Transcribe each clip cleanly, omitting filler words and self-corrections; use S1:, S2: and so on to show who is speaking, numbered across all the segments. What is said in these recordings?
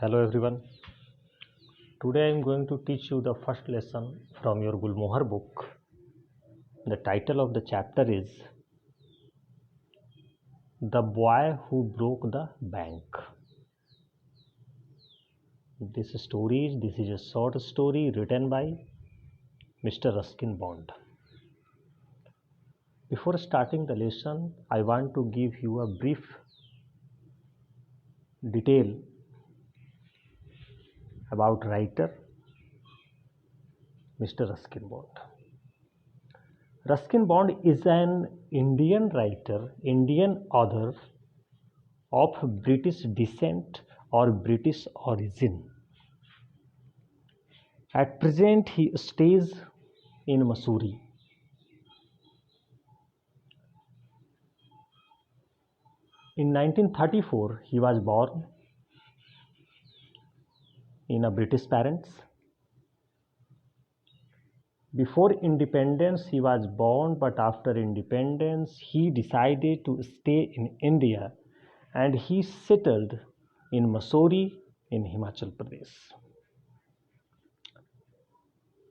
S1: Hello everyone. Today I am going to teach you the first lesson from your Gulmohar book. The title of the chapter is The Boy Who Broke the Bank. This is a short story written by Mr. Ruskin Bond. Before starting the lesson, I want to give you a brief detail about writer Mr. Ruskin Bond. Ruskin Bond is an Indian writer, Indian author of British descent or British origin. At present, he stays in Missouri. In 1934, he was born in a British parents. Before independence, he was born, but after independence, he decided to stay in India and he settled in Missouri in Himachal Pradesh.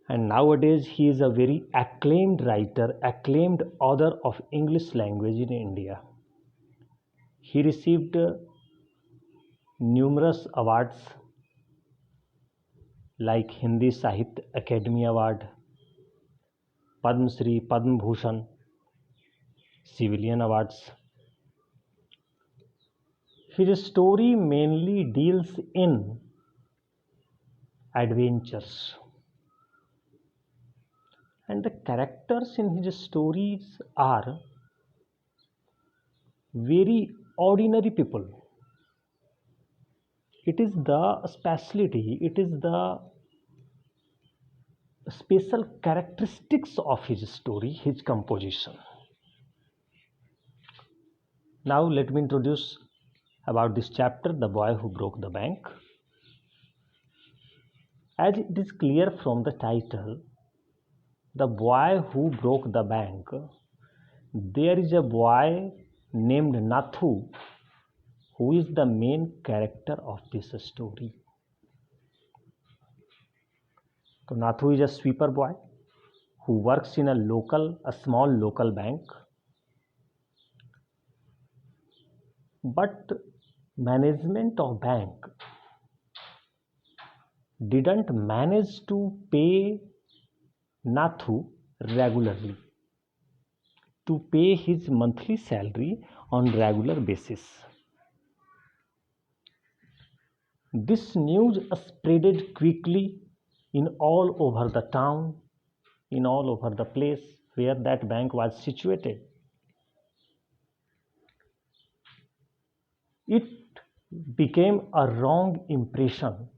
S1: And nowadays, he is a very acclaimed writer, acclaimed author of English language in India. He received numerous awards like Hindi Sahitya Academy Award, Padma Shri, Padma Bhushan, civilian awards. His story mainly deals in adventures. And the characters in his stories are very ordinary people. It is the speciality, it is the special characteristics of his story, his composition. Now let me introduce about this chapter, The Boy Who Broke the Bank. As it is clear from the title, The Boy Who Broke the Bank, there is a boy named Nathu who is the main character of this story. So Nathu is a sweeper boy who works in a small local bank. But management of bank didn't manage to pay Nathu regularly, to pay his monthly salary on regular basis. This news spreaded quickly in all over the town, in all over the place where that bank was situated. It became a wrong impression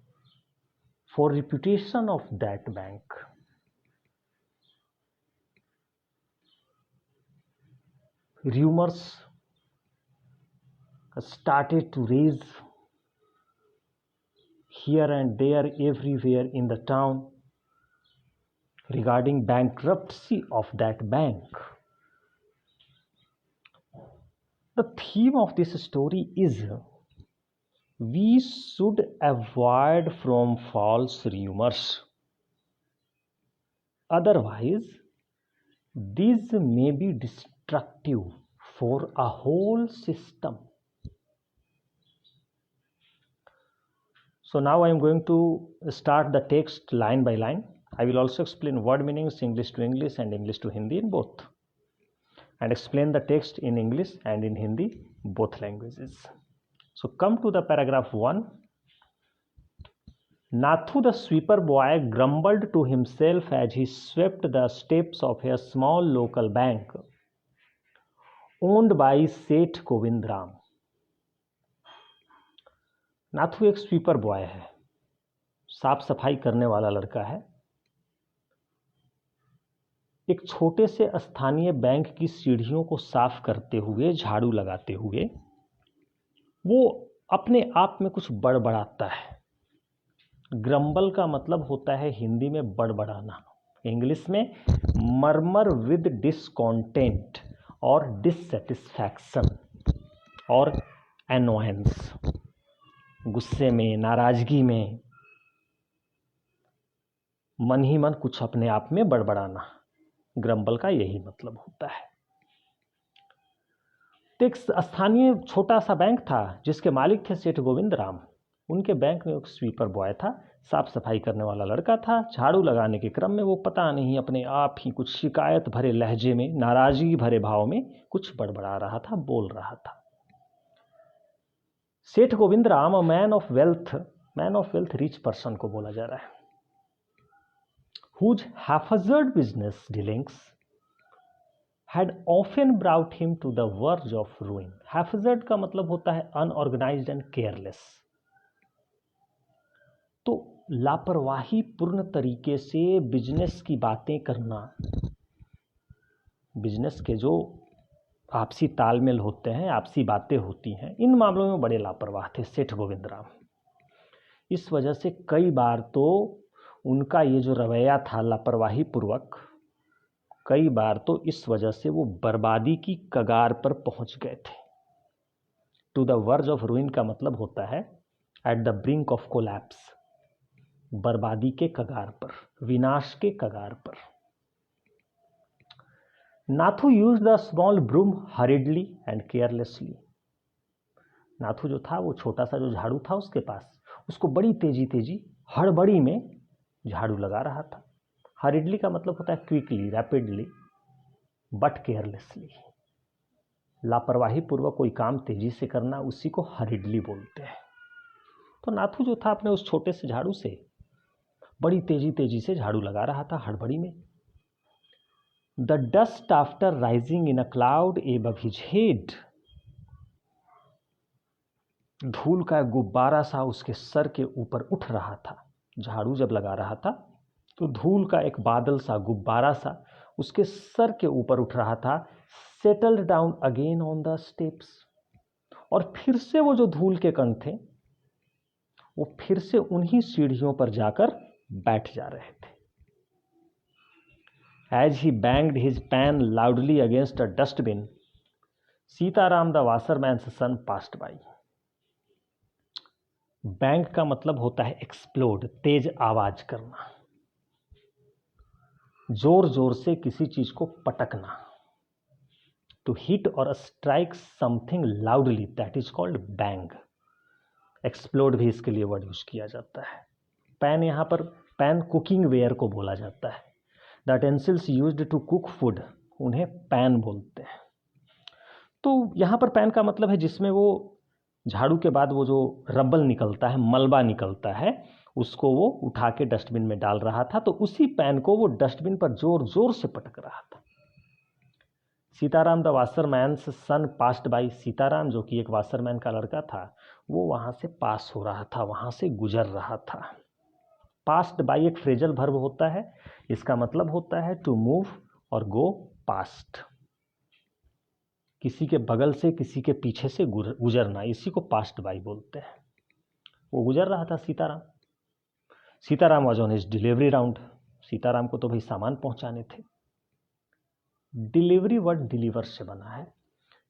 S1: for reputation of that bank. Rumors started to raise here and there everywhere in the town regarding bankruptcy of that bank. The theme of this story is we should avoid from false rumors. Otherwise, these may be destructive for a whole system. So now I am going to start the text line by line. I will also explain word meanings English to English and English to Hindi in both, and explain the text in English and in Hindi, both languages. So come to the paragraph 1. Nathu the sweeper boy grumbled to himself as he swept the steps of a small local bank owned by Seth Govind Ram. Nathu एक sweeper boy है, साफ सफाई करने वाला लड़का है। एक छोटे से स्थानीय बैंक की सीढ़ियों को साफ करते हुए, झाड़ू लगाते हुए वो अपने आप में कुछ बड़बड़ाता है। ग्रम्बल का मतलब होता है हिंदी में बड़बड़ाना, इंग्लिश में मर्मर विद डिसकॉन्टेंट और डिससेटिस्फैक्शन और एनोयंस। गुस्से में, नाराजगी में, मन ही मन कुछ अपने आप में बड़बड़ाना, ग्रम्बल का यही मतलब होता है। तो एक स्थानीय छोटा सा बैंक था जिसके मालिक थे सेठ गोविंद राम। उनके बैंक में एक स्वीपर बॉय था, साफ सफाई करने वाला लड़का था। झाड़ू लगाने के क्रम में वो पता नहीं अपने आप ही कुछ शिकायत भरे लहजे में, नाराजगी भरे भाव में कुछ बड़बड़ा रहा था, बोल रहा था। सेठ Govind Ram, man of wealth rich person को बोला जा रहा है, whose haphazard business dealings had often brought him to the verge of ruin. Haphazard का मतलब होता है unorganized and careless। तो लापरवाही पूर्ण तरीके से बिजनेस की बातें करना, बिजनेस के जो आपसी तालमेल होते हैं, आपसी बातें होती हैं, इन मामलों में बड़े लापरवाह थे सेठ गोविंद राम। इस वजह से कई बार तो उनका ये जो रवैया था लापरवाही पूर्वक, कई बार तो इस वजह से वो बर्बादी की कगार पर पहुंच गए थे। To the verge of ruin का मतलब होता है at the brink of collapse, बर्बादी के कगार पर, विनाश के कगार पर। Nathu use the small broom hurriedly and carelessly. Nathu जो था, वो छोटा सा जो झाड़ू था उसके पास, उसको बड़ी तेजी हड़बड़ी में झाड़ू लगा रहा था। हरिडली का मतलब होता है क्विकली, रैपिडली, बट केयरलेसली। लापरवाही पूर्वक कोई काम तेजी से करना, उसी को हरिडली बोलते हैं। तो नाथू जो था अपने उस छोटे से झाड़ू से बड़ी तेजी से झाड़ू लगा रहा था हड़बड़ी में। The dust after rising in a cloud above his head, धूल का गुब्बारा सा उसके सर के ऊपर उठ रहा था। झाड़ू जब लगा रहा था तो धूल का एक बादल सा, गुब्बारा सा उसके सर के ऊपर उठ रहा था। Settled down again on the steps, और फिर से वो जो धूल के कण थे वो फिर से उन्हीं सीढ़ियों पर जाकर बैठ जा रहे थे। As he banged his pan loudly against a dustbin, Sitaram the washerman's son passed by. Bang का मतलब होता है एक्सप्लोड, तेज आवाज करना, जोर जोर से किसी चीज को पटकना। टू हिट और strike something loudly, that is called bang. Explode भी इसके लिए वर्ड यूज किया जाता है। पैन, यहाँ पर पैन कुकिंग वेयर को बोला जाता है। The utensils used to cook food, उन्हें पैन बोलते हैं। तो यहाँ पर पैन का मतलब है जिसमें वो झाड़ू के बाद वो जो रबल निकलता है, मलबा निकलता है, उसको वो उठा के डस्टबिन में डाल रहा था। तो उसी पैन को वो डस्टबिन पर जोर जोर से पटक रहा था। Sitaram the washerman's son passed by, Sitaram जो कि एक वासरमैन का लड़का था, वो वहां से पास हो रहा था, वहां से गुजर रहा था। पास्ड बाई एक फ्रेजल वर्ब होता है, इसका मतलब होता है टू मूव और गो पास्ट, किसी के बगल से, किसी के पीछे से गुजरना, इसी को पास्ट बाई बोलते हैं। वो गुजर रहा था Sitaram. Sitaram was on his delivery round, Sitaram को तो भाई सामान पहुंचाने थे। डिलीवरी वर्ड डिलीवर से बना है।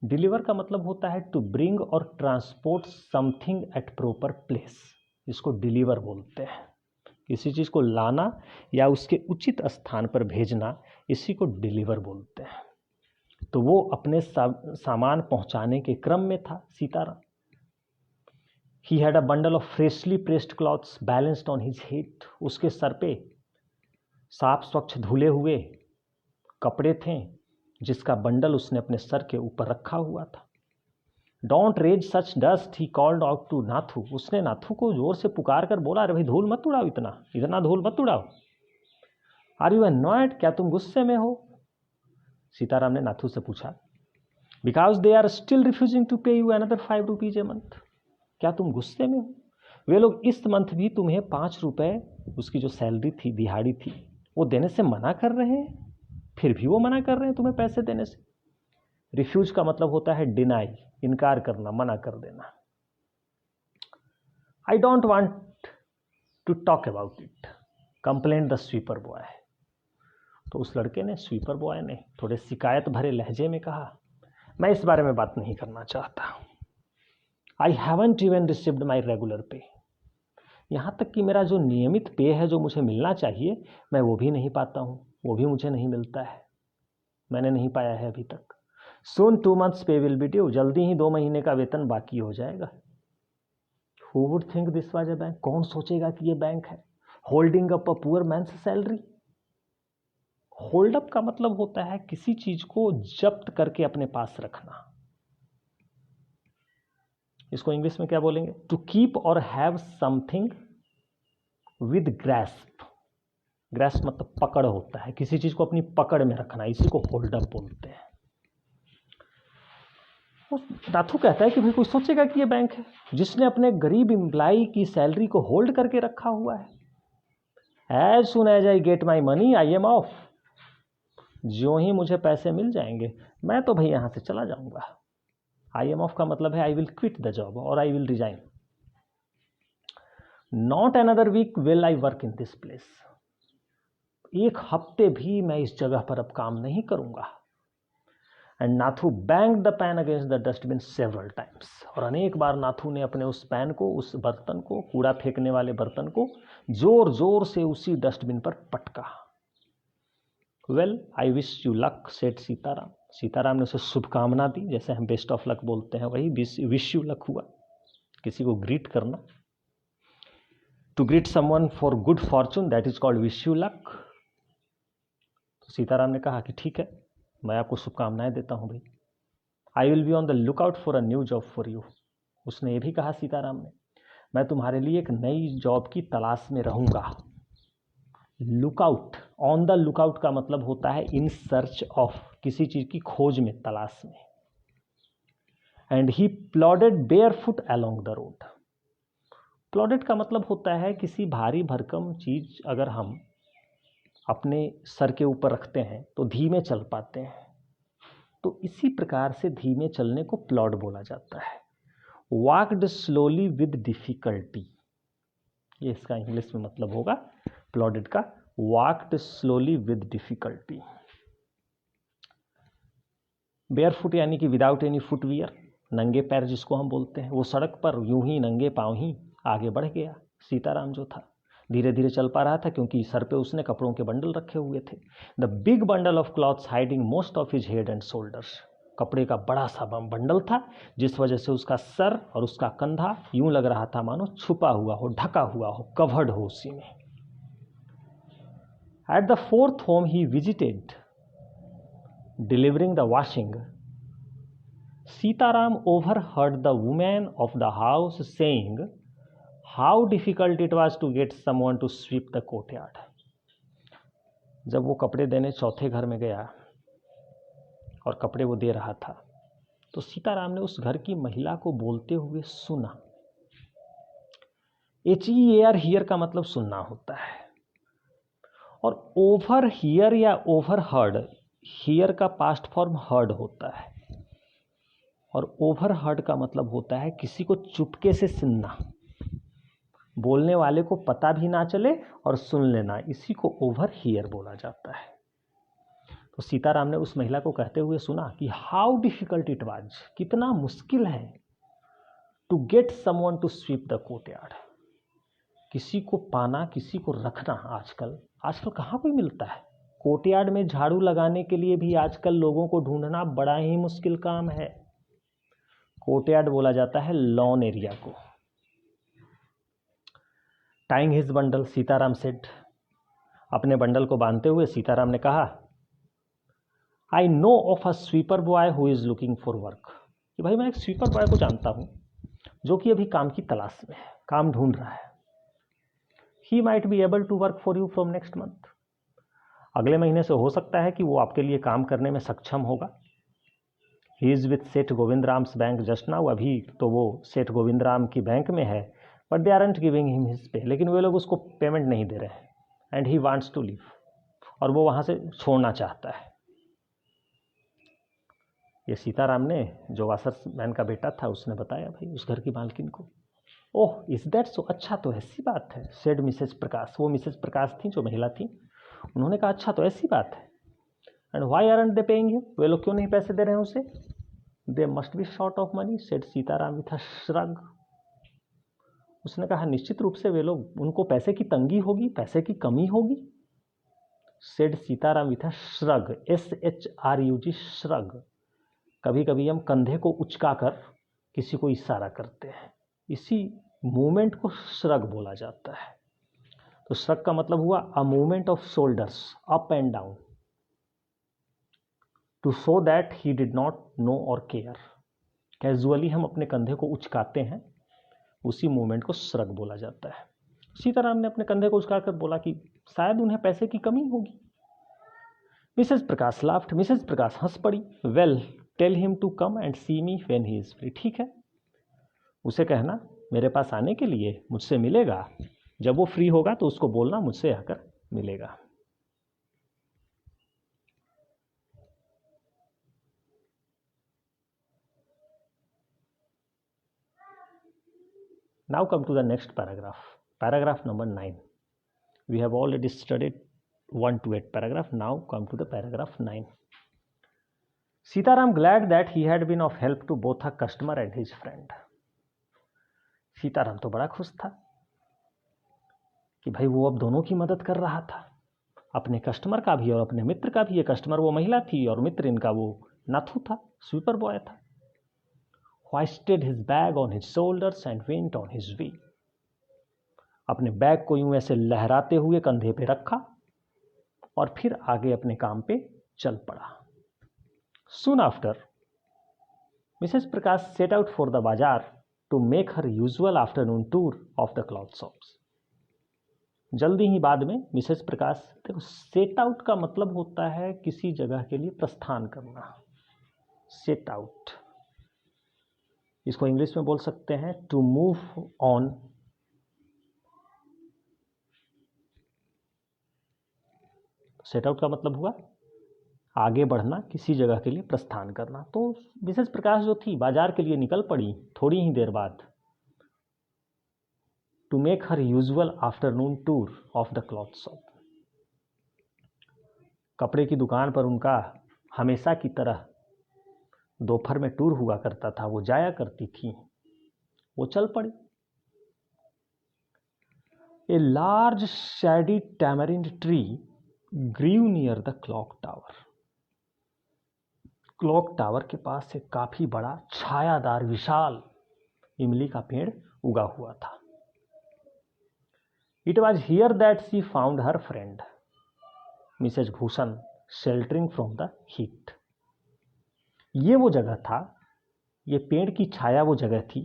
S1: डिलीवर का मतलब होता है टू ब्रिंग और transport something at proper place, इसको डिलीवर बोलते हैं। किसी चीज को लाना या उसके उचित स्थान पर भेजना, इसी को डिलीवर बोलते हैं। तो वो अपने सामान पहुंचाने के क्रम में था Sitaram. He had a bundle of freshly pressed cloths balanced on his head, उसके सर पे साफ स्वच्छ धुले हुए कपड़े थे जिसका बंडल उसने अपने सर के ऊपर रखा हुआ था। Don't raise such dust, he called out to Nathu, उसने नाथू को जोर से पुकार कर बोला, अरे भाई धूल मत उड़ाओ, इतना धूल मत उड़ाओ। Are you annoyed, क्या तुम गुस्से में हो? सीताराम ने नाथू से पूछा। Because they are still refusing to pay you another 5 rupees a month, क्या तुम गुस्से में हो? वे लोग इस मंथ भी तुम्हें 5 रुपए, उसकी जो सैलरी थी, दिहाड़ी थी, वो देने से मना कर रहे हैं, फिर भी वो मना कर रहे हैं तुम्हें पैसे देने से। रिफ्यूज का मतलब होता है डिनाई, इनकार करना, मना कर देना। I don't want to talk about it, complaint the sweeper boy. तो उस लड़के ने, स्वीपर बॉय ने थोड़े शिकायत भरे लहजे में कहा, मैं इस बारे में बात नहीं करना चाहता। I haven't even received my regular पे। यहाँ तक कि मेरा जो नियमित पे है, जो मुझे मिलना चाहिए, मैं वो भी नहीं पाता हूँ, वो भी मुझे नहीं मिलता है, मैंने नहीं पाया है अभी तक। Soon 2 months pay will be due, जल्दी ही 2 महीने का वेतन बाकी हो जाएगा। Who would think this was a bank, कौन सोचेगा कि ये बैंक है। Holding up a poor man's salary. Hold up का मतलब होता है किसी चीज को जब्त करके अपने पास रखना। इसको इंग्लिश में क्या बोलेंगे? टू कीप और have something with grasp. Grasp मतलब पकड़ होता है, किसी चीज को अपनी पकड़ में रखना, इसी को होल्ड अप बोलते हैं। नाथू कहता है कि भाई कोई सोचेगा कि ये बैंक है जिसने अपने गरीब एम्प्लाई की सैलरी को होल्ड करके रखा हुआ है। As soon as I get my money I am off. जो ही मुझे पैसे मिल जाएंगे मैं तो भाई यहां से चला जाऊंगा। आई एम ऑफ का मतलब है I will quit the job और I will resign. Not another week will I work in this place. एक हफ्ते भी मैं इस जगह पर अब काम नहीं करूंगा। And Nathu bang the pan against the dustbin several times. और अनेक बार नाथू ने अपने उस पैन को, उस बर्तन को, कूड़ा फेंकने वाले बर्तन को जोर जोर से उसी डस्टबिन पर पटका। Well I wish you luck said Sitaram. Sitaram ने उसे शुभकामना दी, जैसे हम बेस्ट ऑफ लक बोलते हैं वही विश यू लक हुआ, किसी को ग्रीट करना। To greet someone for good fortune that is called wish you luck. तो सीताराम ने कहा कि ठीक है, मैं आपको शुभकामनाएं देता हूं भाई। I will be on the lookout for a new job for you. उसने ये भी कहा सीताराम ने, मैं तुम्हारे लिए एक नई जॉब की तलाश में रहूंगा। लुकआउट, ऑन द लुकआउट का मतलब होता है इन सर्च ऑफ, किसी चीज की खोज में, तलाश में। And he plodded bare foot along the road. Plodded का मतलब होता है किसी भारी भरकम चीज अगर हम अपने सर के ऊपर रखते हैं तो धीमे चल पाते हैं, तो इसी प्रकार से धीमे चलने को प्लॉड बोला जाता है। वॉकड स्लोली विद डिफिकल्टी, ये इसका इंग्लिश में मतलब होगा प्लॉडेड का, walked slowly with difficulty. Bear foot यानी कि विदाउट एनी फुटवियर, नंगे पैर जिसको हम बोलते हैं। वो सड़क पर यूं ही नंगे पांव ही आगे बढ़ गया। सीताराम जो था धीरे धीरे चल पा रहा था क्योंकि सर पे उसने कपड़ों के बंडल रखे हुए थे। The big bundle of clothes hiding most of his head and shoulders. कपड़े का बड़ा सा बंडल था जिस वजह से उसका सर और उसका कंधा यूं लग रहा था मानो छुपा हुआ हो, ढका हुआ हो, कवर्ड हो उसी में। At the fourth home he visited delivering the washing. Sitaram overheard the woman of the house saying how difficult it was to get someone to sweep the courtyard. जब वो कपड़े देने चौथे घर में गया और कपड़े वो दे रहा था तो सीताराम ने उस घर की महिला को बोलते हुए सुना। HEAR हियर का मतलब सुनना होता है, और ओवर हियर या ओवर हर्ड, हियर का पास्ट फॉर्म हर्ड होता है, और ओवर हर्ड का मतलब होता है किसी को चुपके से सुनना, बोलने वाले को पता भी ना चले और सुन लेना, इसी को ओवर हियर बोला जाता है। तो सीताराम ने उस महिला को कहते हुए सुना कि हाउ डिफिकल्ट इट वाज, कितना मुश्किल है, to get someone to sweep the courtyard, किसी को पाना, किसी को रखना। आजकल कहाँ कोई मिलता है। कोर्टयार्ड में झाड़ू लगाने के लिए भी आजकल लोगों को ढूंढना बड़ा ही मुश्किल काम है। कोर्टयार्ड बोला जाता है लॉन एरिया को। Tying his bundle Sitaram said, अपने बंडल को बांधते हुए सीताराम ने कहा, I know of a sweeper boy who is looking for work, कि भाई मैं एक स्वीपर बॉय को जानता हूं जो कि अभी काम की तलाश में है, काम ढूंढ रहा है। He might be able to work for you from next month, अगले महीने से हो सकता है कि वो आपके लिए काम करने में सक्षम होगा। ही इज विथ सेठ Govind Ram's bank just now, अभी तो वो सेठ गोविंद राम की बैंक में है, but they aren't giving him his pay, लेकिन वे लोग उसको पेमेंट नहीं दे रहे हैं। And he wants to leave, और वो वहां से छोड़ना चाहता है। ये सीताराम ने, जो वाशरमैन का बेटा था, उसने बताया भाई उस घर की मालकिन को। ओह इज दैट सो, अच्छा तो ऐसी बात है, सेड मिसेज प्रकाश, वो मिसेज प्रकाश थी जो महिला थी, उन्होंने कहा अच्छा तो ऐसी बात है। And why aren't they paying him, वे लोग क्यों नहीं पैसे दे रहे हैं उसे। They must be short of money, said Sitaram with a shrug. उसने कहा निश्चित रूप से वे लोग, उनको पैसे की तंगी होगी, पैसे की कमी होगी। Said Sitaram with a shrug, SHRUG, shrug. कभी कभी हम कंधे को उचकाकर किसी को इशारा करते हैं, इसी मूवमेंट को श्रग बोला जाता है। तो श्रग का मतलब हुआ a movement of shoulders up and down to show that he did not know or care. Casually हम अपने कंधे को उचकाते हैं, उसी मूवमेंट को श्रग बोला जाता है। सीताराम ने अपने कंधे को उचकाकर बोला कि शायद उन्हें पैसे की कमी होगी। Mrs Prakash laughed, Mrs Prakash हंस पड़ी। Well tell him to come and see me when he is free. ठीक है, उसे कहना मेरे पास आने के लिए, मुझसे मिलेगा, जब वो फ्री होगा तो उसको बोलना मुझसे आकर मिलेगा। Now come to the next paragraph, paragraph number 9. We have already studied 1 to 8 paragraph. Now come to the paragraph 9. Sitaram glad that he had been of help to both a customer and his friend. Sitaram तो बड़ा खुश था कि भाई वो अब दोनों की मदद कर रहा था, अपने कस्टमर का भी और अपने मित्र का भी। ये कस्टमर वो महिला थी और मित्र इनका वो नाथू था, स्वीपर बॉय था। hoisted his bag on his shoulders and went on his way. अपने बैग को यूं ऐसे लहराते हुए कंधे पे रखा और फिर आगे अपने काम पे चल पड़ा। Soon after, Mrs. Prakash set out for the bazaar to make her usual afternoon tour of the cloth shops. जल्दी ही बाद में मिसेस प्रकाश, देखो सेट आउट का मतलब होता है किसी जगह के लिए प्रस्थान करना। सेट आउट, इसको इंग्लिश में बोल सकते हैं to move on. Set out का मतलब हुआ आगे बढ़ना, किसी जगह के लिए प्रस्थान करना। तो मिसेस प्रकाश जो थी बाजार के लिए निकल पड़ी थोड़ी ही देर बाद। To make her usual afternoon tour of the cloth shop, कपड़े की दुकान पर उनका हमेशा की तरह दोपहर में टूर हुआ करता था, वो जाया करती थी। वो चल पड़ी। A large shady tamarind tree grove near the clock tower. Clock tower के पास एक काफी बड़ा छायादार विशाल इमली का पेड़ उगा हुआ था। It was here that she found her friend Mrs Bhushan sheltering from the heat. ये वो जगह था, ये पेड़ की छाया वो जगह थी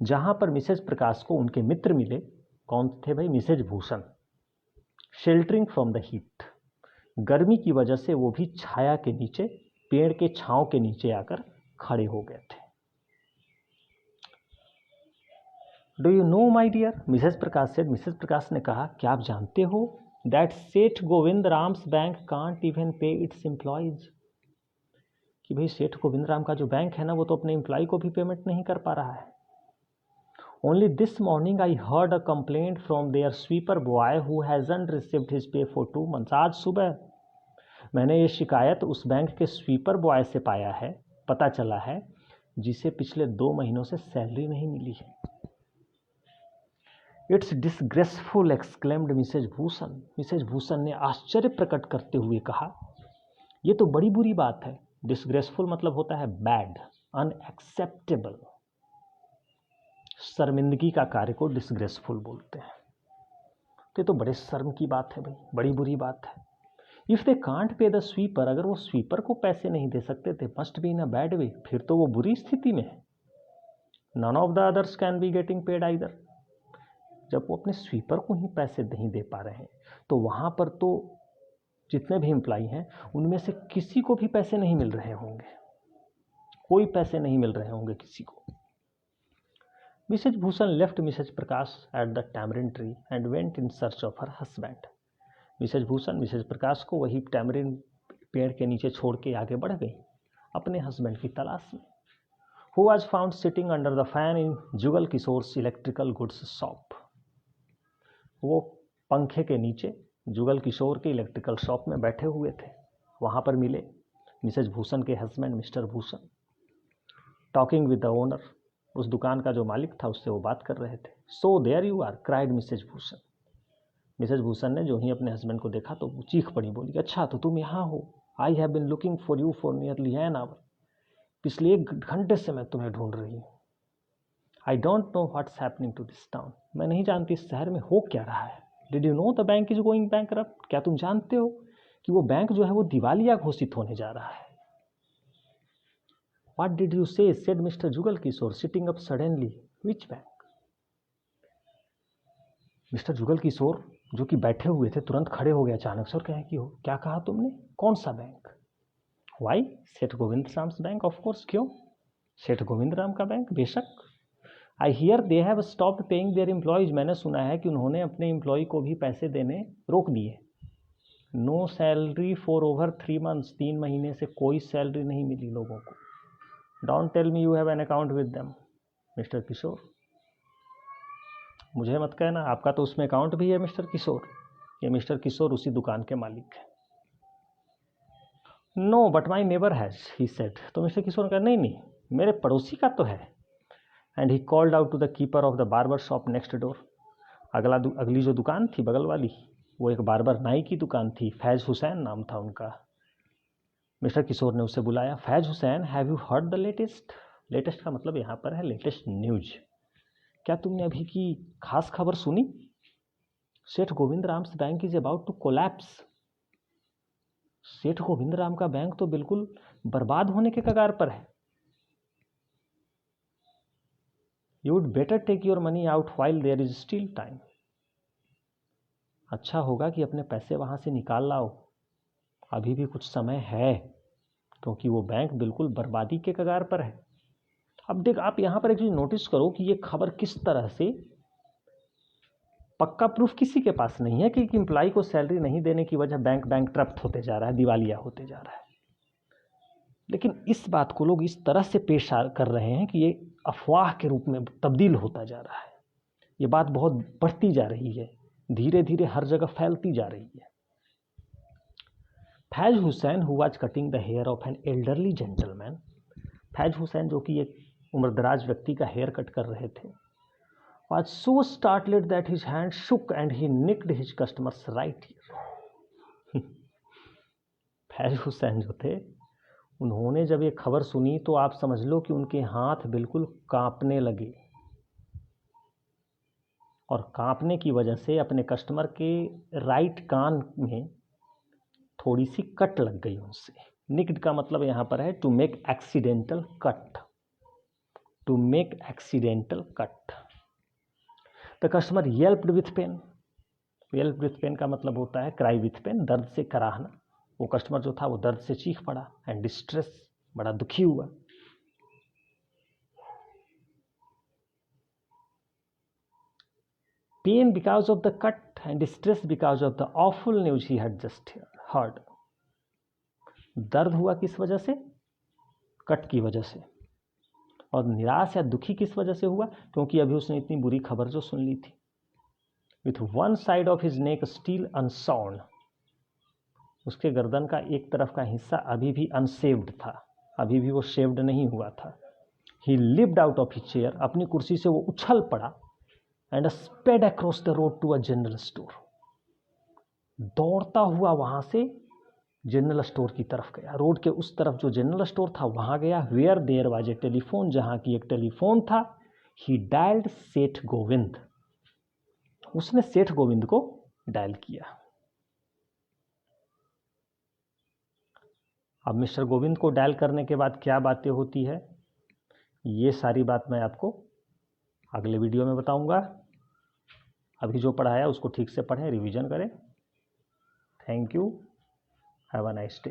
S1: जहां पर मिसेज प्रकाश को उनके मित्र मिले। कौन थे भाई? Mrs Bhushan. Sheltering from the heat, गर्मी की वजह से वो भी छाया के नीचे, पेड़ के छांव के नीचे आकर खड़े हो गए थे। Do you know my dear, Mrs Prakash said, Mrs Prakash ने कहा, क्या आप जानते हो that Seth Govind Ram's bank can't even pay its employees, कि भाई सेठ गोविंद राम का जो बैंक है ना, वो तो अपने एम्प्लॉय को भी पेमेंट नहीं कर पा रहा है। Only this morning I heard a complaint from their sweeper boy who hasn't received his pay for 2 months। आज सुबह मैंने ये शिकायत उस बैंक के स्वीपर बॉय से पाया है, पता चला है, जिसे पिछले 2 महीनों से सैलरी नहीं मिली है। It's disgraceful exclaimed Mrs Bhushan. Mrs Bhushan ने आश्चर्य प्रकट करते हुए कहा, यह तो बड़ी बुरी बात है। डिसग्रेसफुल मतलब होता है बैड, अनएक्सेप्टेबल। शर्मिंदगी का कार्य को डिसग्रेसफुल बोलते हैं। तो ये तो बड़े शर्म की बात है भाई, बड़ी बुरी बात है। If they can't pay the sweeper, अगर वो स्वीपर को पैसे नहीं दे सकते थे, must be in a bad way, फिर तो वो बुरी स्थिति में है। None of the others can be getting paid either. जब वो अपने स्वीपर को ही पैसे नहीं दे पा रहे हैं, तो वहां पर तो जितने भी एम्प्लॉई हैं उनमें से किसी को भी पैसे नहीं मिल रहे होंगे, कोई पैसे नहीं मिल रहे होंगे किसी को। Mrs Bhushan left Mrs Prakash at the tamarind tree and went in search of her husband. Mrs Bhushan Mrs Prakash को वही टैमरिन पेड़ के नीचे छोड़ के आगे बढ़ गई अपने हस्बैंड की तलाश में। Who was found sitting under the fan in Jugal Kishore's electrical goods shop. वो पंखे के नीचे जुगल किशोर के इलेक्ट्रिकल शॉप में बैठे हुए थे, वहां पर मिले मिसेज भूषण के husband mister Bhushan. Talking with the owner, उस दुकान का जो मालिक था उससे वो बात कर रहे थे। So there you are, cried Mrs Bhushan. Mrs Bhushan ने जो ही अपने हस्बैंड को देखा तो वो चीख पड़ी, बोली अच्छा तो तुम यहाँ हो, I have been looking for you for nearly an hour, पिछले 1 घंटे से मैं तुम्हें ढूंढ रही हूँ। I don't know what's happening to this town, मैं नहीं जानती इस शहर में हो क्या रहा है। Did you know the bank is going bankrupt, क्या तुम जानते हो कि वो बैंक जो है वो दिवालिया घोषित होने जा रहा है। What did you say, said Mr Jugal Kishore sitting up suddenly, which bank. Mr Jugal Kishore जो कि बैठे हुए थे तुरंत खड़े हो गए अचानक से और कहें कि हो क्या कहा तुमने, कौन सा बैंक। वाई, सेठ Govind Ram's bank, of course, क्यों, सेठ गोविंद राम का बैंक, बेशक। I here they have stopped paying their employees, मैंने सुना है कि उन्होंने अपने एम्प्लॉय को भी पैसे देने रोक दिए। No salary for over 3 months, 3 महीने से कोई सैलरी नहीं मिली लोगों को। Don't tell me you have an account with them, Mr Kishore, मुझे मत कहना आपका तो उसमें अकाउंट भी है मिस्टर किशोर। ये मिस्टर किशोर उसी दुकान के मालिक हैं। No but my neighbour has, he said, तो मिस्टर किशोर ने कहा नहीं मेरे पड़ोसी का तो है। And he called out to the keeper of the barber shop next door, अगली जो दुकान थी बगल वाली, वो एक बार्बर नाई की दुकान थी, फैज हुसैन नाम था उनका। मिस्टर किशोर ने उसे बुलाया, Faiz Hussain, have you heard the latest, latest का मतलब यहाँ पर है लेटेस्ट न्यूज, क्या तुमने अभी की खास खबर सुनी। Seth Govind Ram's bank is about to collapse, Seth Govind Ram का बैंक तो बिल्कुल बर्बाद होने के कगार पर है। You would better take your money out while there is still time, अच्छा होगा कि अपने पैसे वहां से निकाल लाओ, अभी भी कुछ समय है, क्योंकि वो बैंक बिल्कुल बर्बादी के कगार पर है। अब देख आप यहाँ पर एक चीज नोटिस करो कि ये खबर किस तरह से, पक्का प्रूफ किसी के पास नहीं है कि एम्प्लॉय को सैलरी नहीं देने की वजह बैंक बैंकक्रप्ट होते जा रहा है, दिवालिया होते जा रहा है, लेकिन इस बात को लोग इस तरह से पेश कर रहे हैं कि ये अफवाह के रूप में तब्दील होता जा रहा है। ये बात बहुत बढ़ती जा रही है, धीरे धीरे हर जगह फैलती जा रही है। Faiz Hussain who was cutting the hair of an elderly gentleman, Faiz Hussain जो कि एक उम्रदराज व्यक्ति का हेयर कट कर रहे थे, was so startled that his hand shook and he nicked his customer's right ear. Faiz Hussain जो थे उन्होंने जब ये खबर सुनी तो आप समझ लो कि उनके हाथ बिल्कुल कांपने लगे, और कांपने की वजह से अपने कस्टमर के राइट कान में थोड़ी सी कट लग गई उनसे। निक्ड का मतलब यहाँ पर है to make accidental cut, to make accidental cut. The customer yelped with pain, yelped with pain का मतलब होता है क्राई विथ पेन, दर्द से कराहना। वो कस्टमर जो था वो दर्द से चीख पड़ा, एंड डिस्ट्रेस, बड़ा दुखी हुआ। Pain because of the cut and distress because of the awful news he had just heard. दर्द हुआ किस वजह से, कट की वजह से, और निराश या दुखी किस वजह से हुआ, क्योंकि अभी उसने इतनी बुरी खबर जो सुन ली थी। With one side of his neck still unshorn, उसके गर्दन का एक तरफ का हिस्सा अभी भी अनसेव्ड था, अभी भी वो शेव्ड नहीं हुआ था। He lift out of his chair, अपनी कुर्सी से वो उछल पड़ा, and sped across the road to a general store, दौड़ता हुआ वहां से जनरल स्टोर की तरफ गया। रोड के उस तरफ जो जनरल स्टोर था वहां गया। Where there was a telephone, जहां की एक टेलीफोन था। ही डायल्ड सेठ गोविंद, उसने सेठ गोविंद को डायल किया। अब मिस्टर गोविंद को डायल करने के बाद क्या बातें होती है, ये सारी बात मैं आपको अगले वीडियो में बताऊंगा। अभी जो पढ़ाया उसको ठीक से पढ़ें, रिवीजन करें। Thank you, have a nice day.